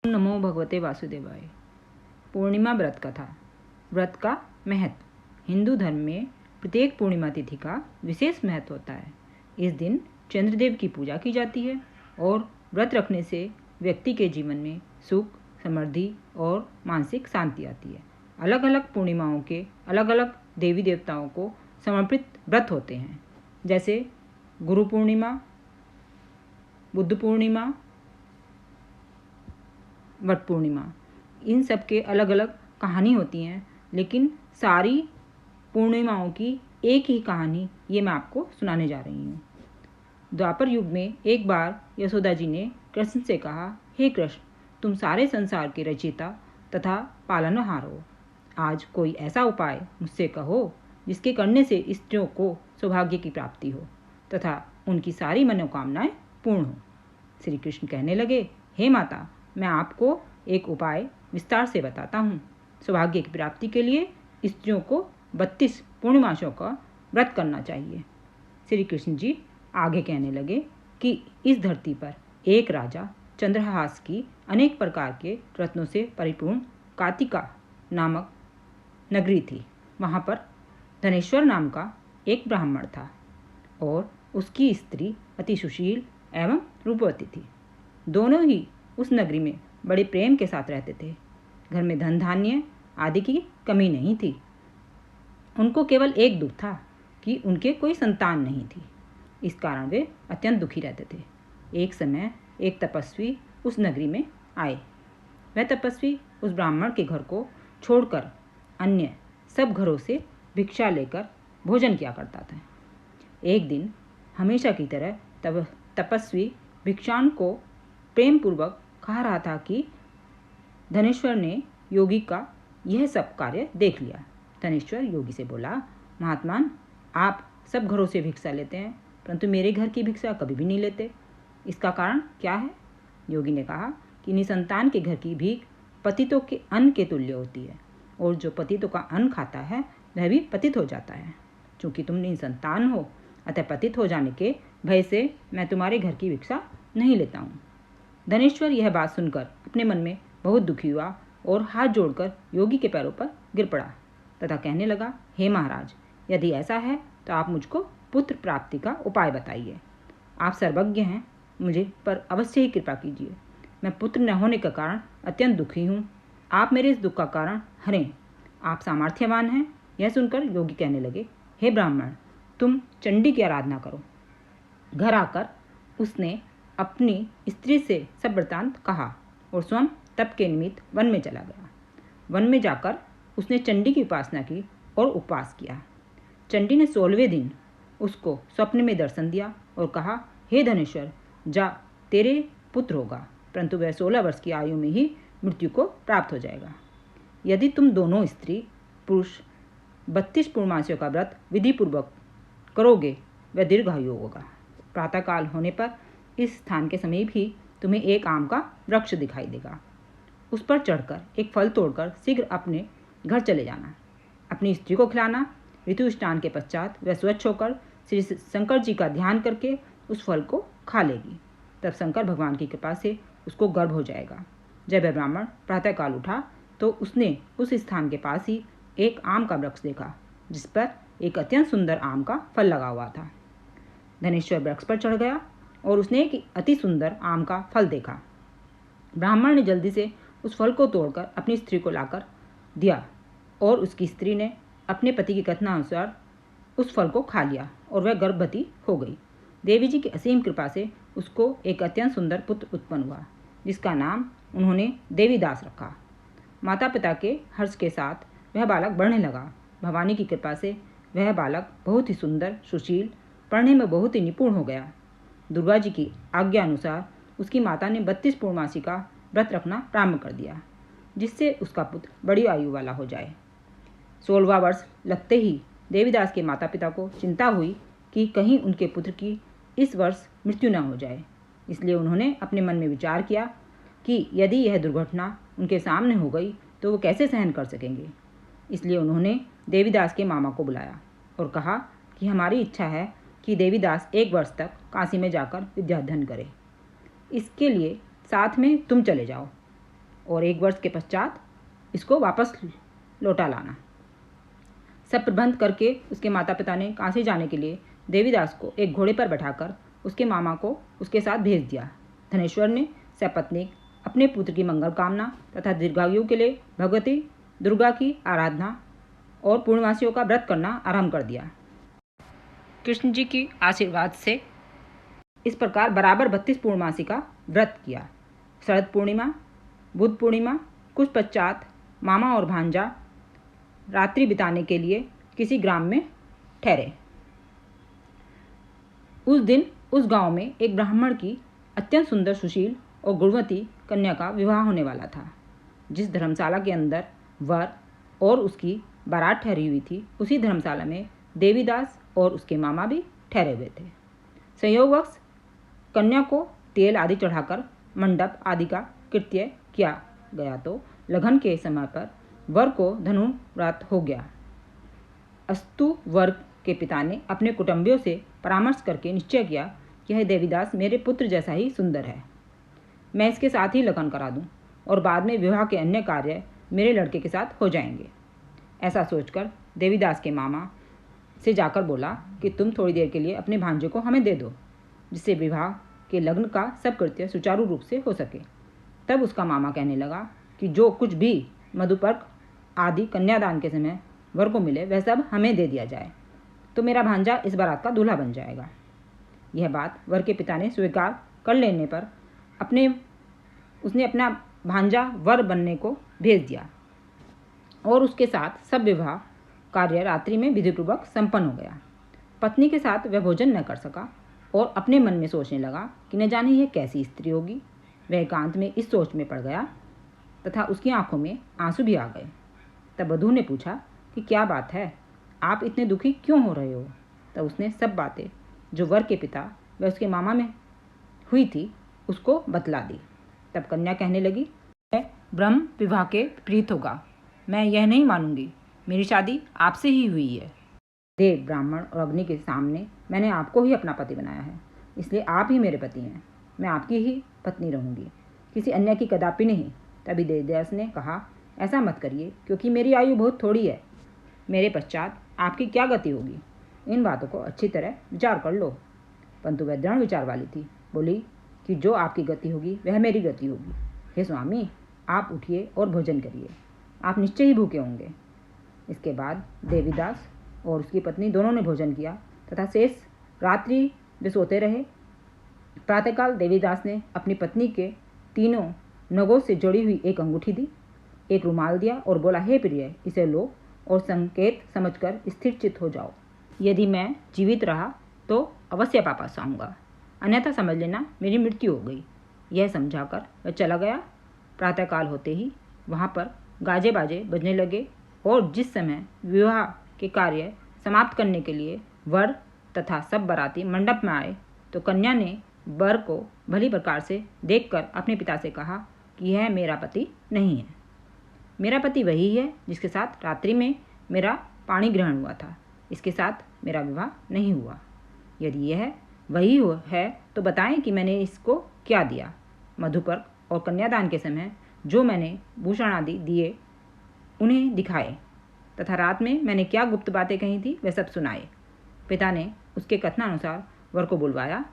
नमो भगवते वासुदेवाय। पूर्णिमा व्रत कथा। व्रत का महत्व। हिंदू धर्म में प्रत्येक पूर्णिमा तिथि का विशेष महत्व होता है। इस दिन चंद्रदेव की पूजा की जाती है और व्रत रखने से व्यक्ति के जीवन में सुख, समृद्धि और मानसिक शांति आती है। अलग अलग पूर्णिमाओं के अलग अलग देवी देवताओं को समर्पित व्रत होते हैं, जैसे गुरु पूर्णिमा, बुद्ध पूर्णिमा, वट पूर्णिमा। इन सब के अलग अलग कहानी होती हैं, लेकिन सारी पूर्णिमाओं की एक ही कहानी ये मैं आपको सुनाने जा रही हूँ। द्वापर युग में एक बार यशोदा जी ने कृष्ण से कहा, हे कृष्ण, तुम सारे संसार के रचयिता तथा पालनहार हो। आज कोई ऐसा उपाय मुझसे कहो जिसके करने से स्त्रियों को सौभाग्य की प्राप्ति हो तथा उनकी सारी मनोकामनाएं पूर्ण हो। श्री कृष्ण कहने लगे, हे माता, मैं आपको एक उपाय विस्तार से बताता हूँ। सौभाग्य की प्राप्ति के लिए स्त्रियों को 32 पूर्णिमासों का व्रत करना चाहिए। श्री कृष्ण जी आगे कहने लगे कि इस धरती पर एक राजा चंद्रहास की अनेक प्रकार के रत्नों से परिपूर्ण कातिका नामक नगरी थी। वहाँ पर धनेश्वर नाम का एक ब्राह्मण था और उसकी स्त्री अति सुशील एवं रूपवती थी। दोनों ही उस नगरी में बड़े प्रेम के साथ रहते थे। घर में धन धान्य आदि की कमी नहीं थी। उनको केवल एक दुख था कि उनके कोई संतान नहीं थी। इस कारण वे अत्यंत दुखी रहते थे। एक समय एक तपस्वी उस नगरी में आए। वह तपस्वी उस ब्राह्मण के घर को छोड़कर अन्य सब घरों से भिक्षा लेकर भोजन किया करता था। एक दिन हमेशा की तरह तपस्वी भिक्षान को प्रेम पूर्वक कह रहा था कि धनेश्वर ने योगी का यह सब कार्य देख लिया। धनेश्वर योगी से बोला, महात्मान, आप सब घरों से भिक्षा लेते हैं, परंतु मेरे घर की भिक्षा कभी भी नहीं लेते। इसका कारण क्या है? योगी ने कहा कि निसंतान के घर की भीख पतितों के अन्न के तुल्य होती है, और जो पतितों का अन्न खाता है वह भी पतित हो जाता है। चूँकि तुम निसंतान हो, अतः पतित हो जाने के भय से मैं तुम्हारे घर की भिक्षा नहीं लेता हूँ। धनेश्वर यह बात सुनकर अपने मन में बहुत दुखी हुआ और हाथ जोड़कर योगी के पैरों पर गिर पड़ा तथा कहने लगा, हे महाराज, यदि ऐसा है तो आप मुझको पुत्र प्राप्ति का उपाय बताइए। आप सर्वज्ञ हैं, मुझे पर अवश्य ही कृपा कीजिए। मैं पुत्र न होने के कारण अत्यंत दुखी हूँ। आप मेरे इस दुख का कारण हरें। आप सामर्थ्यवान हैं। यह सुनकर योगी कहने लगे, हे ब्राह्मण, तुम चंडी की आराधना करो। घर आकर उसने अपनी स्त्री से सब वृत्तांत कहा और स्वयं तप के निमित्त वन में चला गया। वन में जाकर उसने चंडी की उपासना की और उपवास किया। चंडी ने 16वें दिन उसको स्वप्न में दर्शन दिया और कहा, हे धनेश्वर, जा, तेरे पुत्र होगा, परंतु वह 16 वर्ष की आयु में ही मृत्यु को प्राप्त हो जाएगा। यदि तुम दोनों स्त्री पुरुष 32 पूर्णमासियों का व्रत विधिपूर्वक करोगे, वह दीर्घायु होगा। प्रातःकाल होने पर इस स्थान के समीप ही तुम्हें एक आम का वृक्ष दिखाई देगा। उस पर चढ़कर एक फल तोड़कर शीघ्र अपने घर चले जाना। अपनी स्त्री को खिलाना। ऋतु स्नान के पश्चात वह स्वच्छ होकर श्री शंकर जी का ध्यान करके उस फल को खा लेगी। तब शंकर भगवान की कृपा से उसको गर्भ हो जाएगा। जब वह ब्राह्मण प्रातःकाल उठा तो उसने उस स्थान के पास ही एक आम का वृक्ष देखा, जिस पर एक अत्यंत सुंदर आम का फल लगा हुआ था। धनेश्वर वृक्ष पर चढ़ गया और उसने एक अति सुंदर आम का फल देखा। ब्राह्मण ने जल्दी से उस फल को तोड़कर अपनी स्त्री को लाकर दिया और उसकी स्त्री ने अपने पति की कथनानुसार उस फल को खा लिया और वह गर्भवती हो गई। देवी जी की असीम कृपा से उसको एक अत्यंत सुंदर पुत्र उत्पन्न हुआ, जिसका नाम उन्होंने देवीदास रखा। माता पिता के हर्ष के साथ वह बालक बढ़ने लगा। भवानी की कृपा से वह बालक बहुत ही सुंदर, सुशील, पढ़ने में बहुत ही निपुण हो गया। दुर्गा जी की आज्ञा अनुसार उसकी माता ने 32 पूर्णमासी का व्रत रखना प्रारंभ कर दिया, जिससे उसका पुत्र बड़ी आयु वाला हो जाए। 16वां वर्ष लगते ही देवीदास के माता पिता को चिंता हुई कि कहीं उनके पुत्र की इस वर्ष मृत्यु न हो जाए। इसलिए उन्होंने अपने मन में विचार किया कि यदि यह दुर्घटना उनके सामने हो गई तो वो कैसे सहन कर सकेंगे। इसलिए उन्होंने देवीदास के मामा को बुलाया और कहा कि हमारी इच्छा है कि देवीदास 1 वर्ष तक काशी में जाकर विद्या अध्ययन करे। इसके लिए साथ में तुम चले जाओ। और 1 वर्ष के पश्चात इसको वापस लौटा लाना। सब प्रबंध करके उसके माता पिता ने काशी जाने के लिए देवीदास को एक घोड़े पर बैठाकर उसके मामा को उसके साथ भेज दिया। धनेश्वर ने सपत्नीक अपने पुत्र की मंगल कामना तथा दीर्घायु के लिए भगवती दुर्गा की आराधना और पूर्णमासियों का व्रत करना आरंभ कर दिया। कृष्ण जी की आशीर्वाद से इस प्रकार बराबर 32 पूर्णमासी का व्रत किया। शरद पूर्णिमा, बुद्ध पूर्णिमा, कुछ पश्चात मामा और भांजा रात्रि बिताने के लिए किसी ग्राम में ठहरे। उस दिन उस गांव में एक ब्राह्मण की अत्यंत सुंदर, सुशील और गुणवती कन्या का विवाह होने वाला था। जिस धर्मशाला के अंदर वर और उसकी बारात ठहरी हुई थी, उसी धर्मशाला में देवीदास और उसके मामा भी ठहरे हुए थे। संयोगवश कन्या को तेल आदि चढ़ाकर मंडप आदि का कृत्य किया गया तो लगन के समय पर वर को धनुरात हो गया। अस्तु वर के पिता ने अपने कुटुंबियों से परामर्श करके निश्चय किया कि यह देवीदास मेरे पुत्र जैसा ही सुंदर है, मैं इसके साथ ही लगन करा दूं और बाद में विवाह के अन्य कार्य मेरे लड़के के साथ हो जाएंगे। ऐसा सोचकर देवीदास के मामा से जाकर बोला कि तुम थोड़ी देर के लिए अपने भांजे को हमें दे दो, जिससे विवाह के लग्न का सब कृत्य सुचारू रूप से हो सके। तब उसका मामा कहने लगा कि जो कुछ भी मधुपर्क आदि कन्यादान के समय वर को मिले वह सब हमें दे दिया जाए, तो मेरा भांजा इस बारात का दूल्हा बन जाएगा। यह बात वर के पिता ने स्वीकार कर लेने पर उसने अपना भांजा वर बनने को भेज दिया और उसके साथ सब विवाह कार्य रात्रि में विधिपूर्वक संपन्न हो गया। पत्नी के साथ वह भोजन न कर सका और अपने मन में सोचने लगा कि न जाने यह कैसी स्त्री होगी। वह एकांत में इस सोच में पड़ गया तथा उसकी आंखों में आंसू भी आ गए। तब वधू ने पूछा कि क्या बात है, आप इतने दुखी क्यों हो रहे हो? तब उसने सब बातें जो वर के पिता व उसके मामा में हुई थी उसको बतला दी। तब कन्या कहने लगी, मैं ब्रह्म विवाह के प्रीत होगा, मैं यह नहीं मानूंगी, मेरी शादी आपसे ही हुई है। देव, ब्राह्मण और अग्नि के सामने मैंने आपको ही अपना पति बनाया है, इसलिए आप ही मेरे पति हैं, मैं आपकी ही पत्नी रहूंगी, किसी अन्य की कदापि नहीं। तभी देवदास ने कहा, ऐसा मत करिए, क्योंकि मेरी आयु बहुत थोड़ी है, मेरे पश्चात आपकी क्या गति होगी, इन बातों को अच्छी तरह विचार कर लो। परंतु वह दृढ़ विचार वाली थी, बोली कि जो आपकी गति होगी वह मेरी गति होगी। हे स्वामी, आप उठिए और भोजन करिए, आप निश्चय ही भूखे होंगे। इसके बाद देवीदास और उसकी पत्नी दोनों ने भोजन किया तथा शेष रात्रि वे सोते रहे। प्रातःकाल देवीदास ने अपनी पत्नी के तीनों नगों से जुड़ी हुई एक अंगूठी दी, एक रुमाल दिया और बोला, हे प्रिय, इसे लो और संकेत समझकर स्थिर चित्त हो जाओ। यदि मैं जीवित रहा तो अवश्य वापस आऊँगा, अन्यथा समझ लेना मेरी मृत्यु हो गई। यह समझाकर वह चला गया। प्रातःकाल होते ही वहाँ पर गाजे बाजे बजने लगे और जिस समय विवाह के कार्य समाप्त करने के लिए वर तथा सब बाराती मंडप में आए तो कन्या ने वर को भली प्रकार से देखकर अपने पिता से कहा कि यह मेरा पति नहीं है, मेरा पति वही है जिसके साथ रात्रि में मेरा पाणी ग्रहण हुआ था, इसके साथ मेरा विवाह नहीं हुआ। यदि यह वही है तो बताएं कि मैंने इसको क्या दिया। मधुपर्क और कन्यादान के समय जो मैंने भूषण आदि दिए उन्हें दिखाए तथा रात में मैंने क्या गुप्त बातें कही थी वह सब सुनाए। पिता ने उसके कथनानुसार वर को बुलवाया।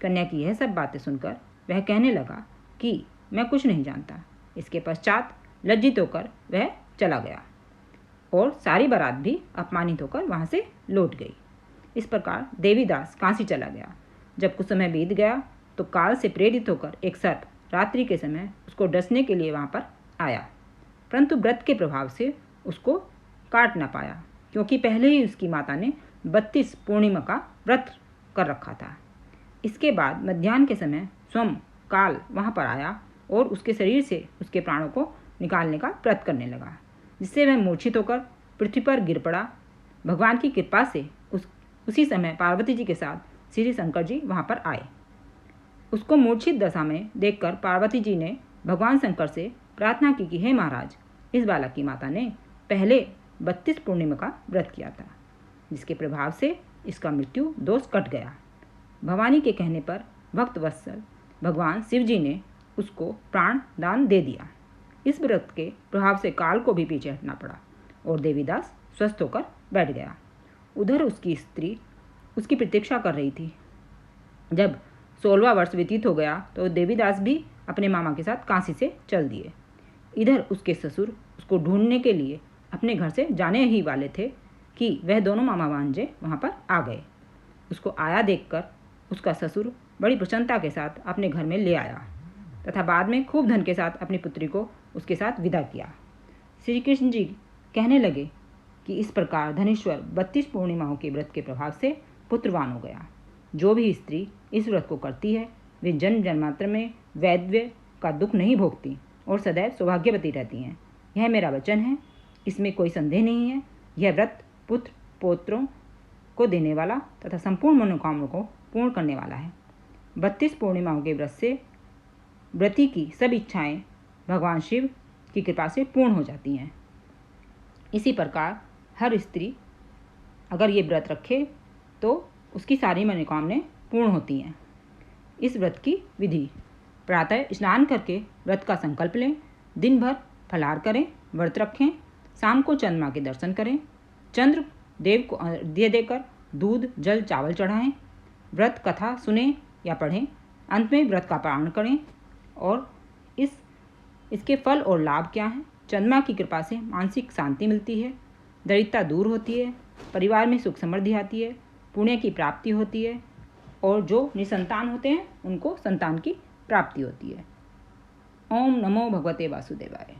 कन्या की यह सब बातें सुनकर वह कहने लगा कि मैं कुछ नहीं जानता। इसके पश्चात लज्जित होकर वह चला गया और सारी बारात भी अपमानित होकर वहाँ से लौट गई। इस प्रकार देवीदास काशी चला गया। जब कुछ समय बीत गया तो काल से प्रेरित होकर एक सर्प रात्रि के समय उसको डसने के लिए वहाँ पर आया, परंतु व्रत के प्रभाव से उसको काट न पाया, क्योंकि पहले ही उसकी माता ने 32 पूर्णिमा का व्रत कर रखा था। इसके बाद मध्याह्न के समय स्वयं काल वहाँ पर आया और उसके शरीर से उसके प्राणों को निकालने का व्रत करने लगा, जिससे वह मूर्छित होकर पृथ्वी पर गिर पड़ा। भगवान की कृपा से उसी समय पार्वती जी के साथ श्री शंकर जी वहाँ पर आए। उसको मूर्छित दशा में देखकर पार्वती जी ने भगवान शंकर से प्रार्थना की कि हे महाराज, इस बालक की माता ने पहले 32 पूर्णिमा का व्रत किया था, जिसके प्रभाव से इसका मृत्यु दोष कट गया। भवानी के कहने पर भक्त वत्सल भगवान शिव जी ने उसको प्राण दान दे दिया। इस व्रत के प्रभाव से काल को भी पीछे हटना पड़ा और देवीदास स्वस्थ होकर बैठ गया। उधर उसकी स्त्री उसकी प्रतीक्षा कर रही थी। जब 16वां वर्ष व्यतीत हो गया तो देवीदास भी अपने मामा के साथ काशी से चल दिए। इधर उसके ससुर उसको ढूंढने के लिए अपने घर से जाने ही वाले थे कि वह दोनों मामा भांजे वहाँ पर आ गए। उसको आया देखकर उसका ससुर बड़ी प्रसन्नता के साथ अपने घर में ले आया तथा बाद में खूब धन के साथ अपनी पुत्री को उसके साथ विदा किया। श्री कृष्ण जी कहने लगे कि इस प्रकार धनेश्वर 32 पूर्णिमाओं के व्रत के प्रभाव से पुत्रवान हो गया। जो भी स्त्री इस व्रत को करती है वे जन्म जन्मांतर में वैधव्य का दुख नहीं भोगती और सदैव सौभाग्यवती रहती हैं। यह मेरा वचन है, इसमें कोई संदेह नहीं है। यह व्रत पुत्र पौत्रों को देने वाला तथा संपूर्ण मनोकामनाओं को पूर्ण करने वाला है। 32 पूर्णिमाओं के व्रत से व्रती की सब इच्छाएं भगवान शिव की कृपा से पूर्ण हो जाती हैं। इसी प्रकार हर स्त्री अगर ये व्रत रखे तो उसकी सारी मनोकामनाएं पूर्ण होती हैं। इस व्रत की विधि: प्रातः स्नान करके व्रत का संकल्प लें, दिन भर फलाहार करें, व्रत रखें, शाम को चंद्रमा के दर्शन करें, चंद्र देव को अर्घ्य देकर दूध जल चावल चढ़ाएं, व्रत कथा सुनें या पढ़ें, अंत में व्रत का पारण करें। और इसके फल और लाभ क्या हैं? चंद्रमा की कृपा से मानसिक शांति मिलती है, दरिद्रता दूर होती है, परिवार में सुख समृद्धि आती है, पुण्य की प्राप्ति होती है और जो निसंतान होते हैं उनको संतान की प्राप्ति होती है। ओम नमो भगवते वासुदेवाय।